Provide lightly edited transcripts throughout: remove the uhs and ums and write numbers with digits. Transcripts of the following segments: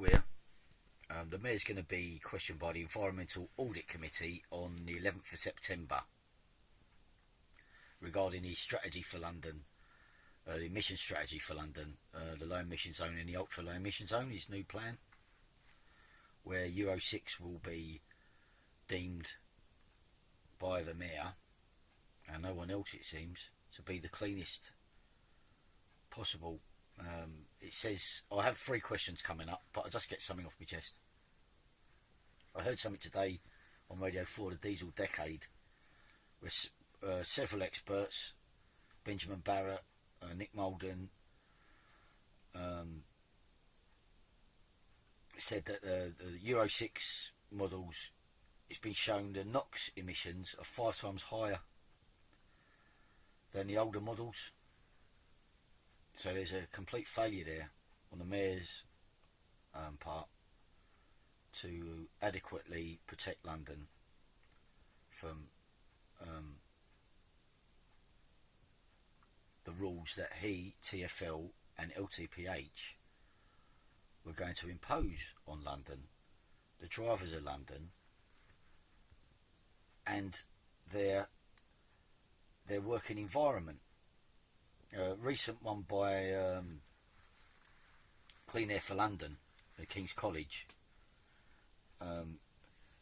Here. The Mayor's going to be questioned by the Environmental Audit Committee on the 11th of September regarding the strategy for London, the emission strategy for London, the low emission zone and the ultra low emission zone, his new plan, where Euro 6 will be deemed by the Mayor, and no one else it seems, to be the cleanest possible. It says, I have 3 questions coming up, but I'll just get something off my chest. I heard something today on Radio 4, the diesel decade, where several experts, Benjamin Barrett, Nick Molden, said that the Euro 6 models, it's been shown the NOx emissions are 5 times higher than the older models. So there's a complete failure there on the Mayor's part to adequately protect London from the rules that he, TfL and LTPH were going to impose on London, the drivers of London, and their working environment. A recent one by Clean Air for London at King's College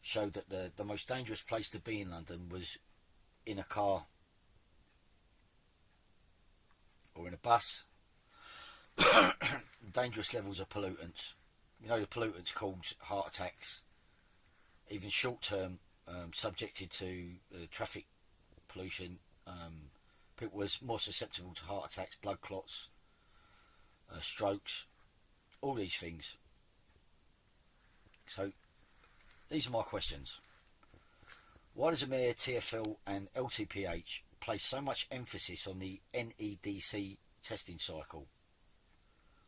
showed that the most dangerous place to be in London was in a car or in a bus. Dangerous levels of pollutants. You know, the pollutants cause heart attacks, even short term, subjected to traffic pollution. People was more susceptible to heart attacks, blood clots, strokes, all these things. So these are my questions. Why does the Mayor, TfL and LTPH place so much emphasis on the NEDC testing cycle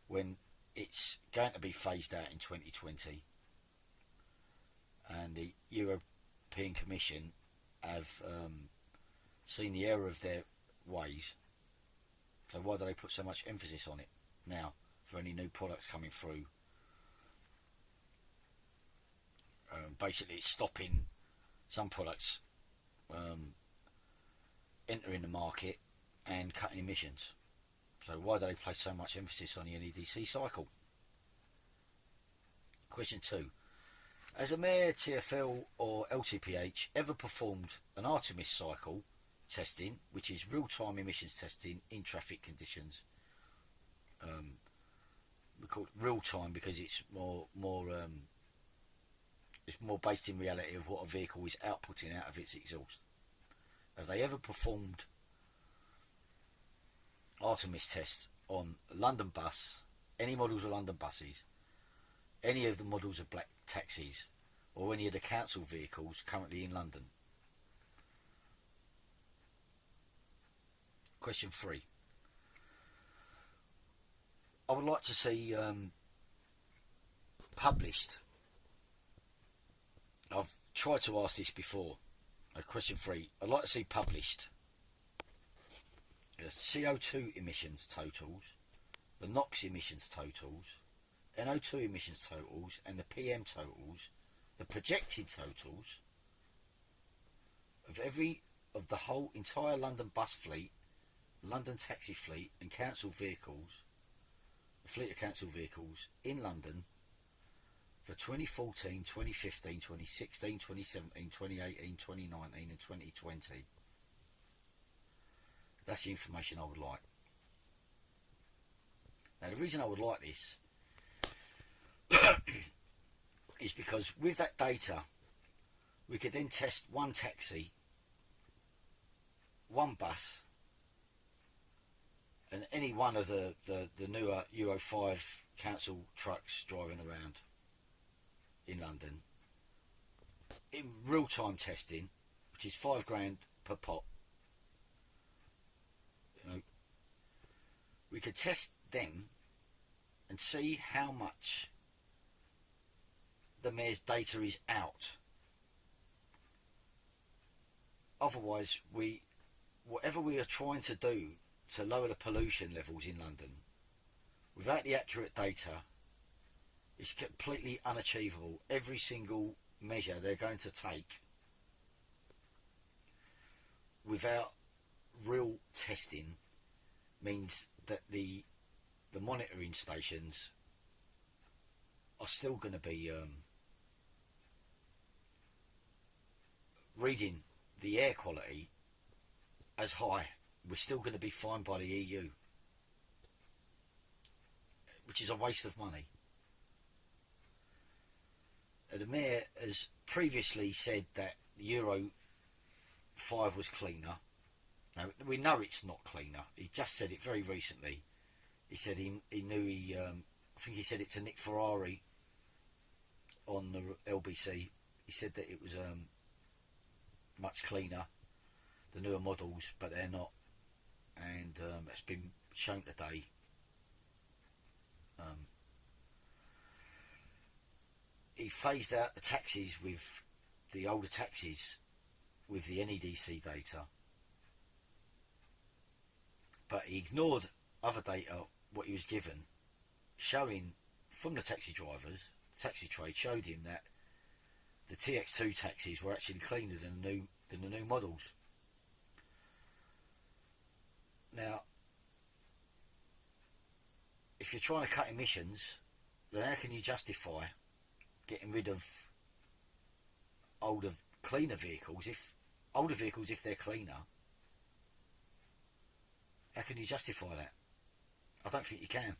when it's going to be phased out in 2020, and the European Commission have seen the error of their ways? So why do they put so much emphasis on it now for any new products coming through? Basically it's stopping some products entering the market and cutting emissions. So why do they place so much emphasis on the NEDC cycle? Question 2. Has a Mayor, TfL or LTPH ever performed an Artemis cycle testing, which is real-time emissions testing in traffic conditions? We call it real-time because it's more based in reality of what a vehicle is outputting out of its exhaust. Have they ever performed Artemis tests on London bus, any models of London buses, any of the models of black taxis, or any of the council vehicles currently in London? Question 3. I would like to see published. I've tried to ask this before. Question 3. I'd like to see published the CO2 emissions totals, the NOx emissions totals, NO2 emissions totals, and the PM totals, the projected totals of the whole entire London bus fleet, London taxi fleet, and council vehicles, the fleet of council vehicles in London for 2014, 2015, 2016, 2017, 2018, 2019 and 2020. That's the information I would like. Now the reason I would like this is because with that data we could then test one taxi, one bus, and any one of the newer Euro 5 council trucks driving around in London in real-time testing, which is £5,000 per pot. You know, we could test them and see how much the Mayor's data is out. Otherwise, whatever we are trying to do to lower the pollution levels in London, without the accurate data, It's completely unachievable. Every single measure they're going to take without real testing means that the monitoring stations are still going to be reading the air quality as high. We're still going to be fined by the EU, which is a waste of money. The Mayor has previously said that Euro 5 was cleaner. Now, we know it's not cleaner. He just said it very recently. He said he knew I think he said it to Nick Ferrari on the LBC. He said that it was much cleaner, the newer models, but they're not. And it's been shown today. He phased out the taxis with the older taxis with the NEDC data, but he ignored other data, what he was given, showing from the taxi drivers, the taxi trade showed him that the TX2 taxis were actually cleaner than the new models. Now, if you're trying to cut emissions, then how can you justify getting rid of older, cleaner vehicles? If they're cleaner, how can you justify that? I don't think you can.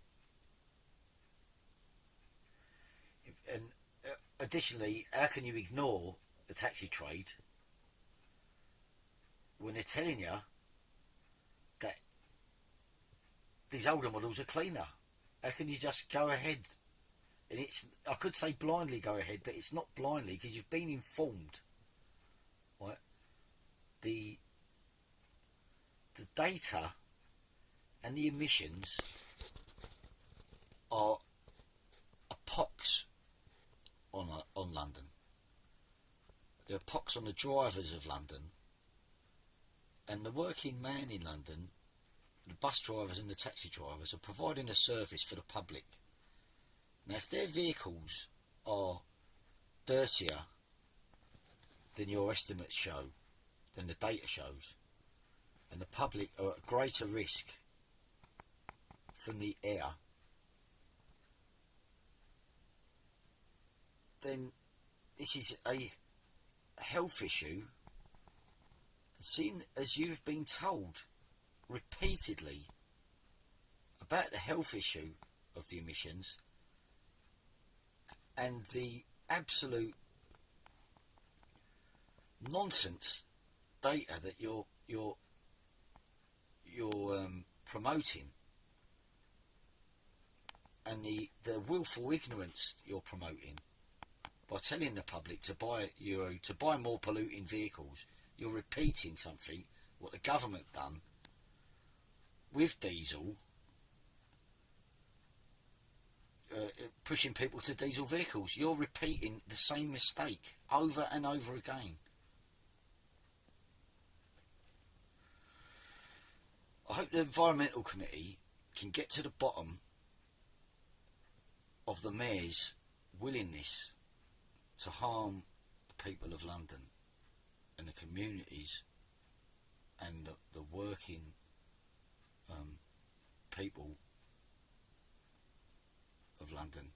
And additionally, how can you ignore the taxi trade when they're telling you that these older models are cleaner? How can you just go ahead? And I could say blindly go ahead, but it's not blindly, because you've been informed. Right? The data and the emissions are a pox on London. They're a pox on the drivers of London, and the working man in London, the bus drivers and the taxi drivers, are providing a service for the public. Now, if their vehicles are dirtier than your estimates show, than the data shows, and the public are at greater risk from the air, then this is a health issue, seen as you've been told repeatedly about the health issue of the emissions and the absolute nonsense data that you're promoting, and the willful ignorance you're promoting by telling the public to buy more polluting vehicles. You're repeating something what the government done with diesel, pushing people to diesel vehicles. You're repeating the same mistake over and over again. I hope the Environmental Committee can get to the bottom of the Mayor's willingness to harm the people of London and the communities and the working people of London.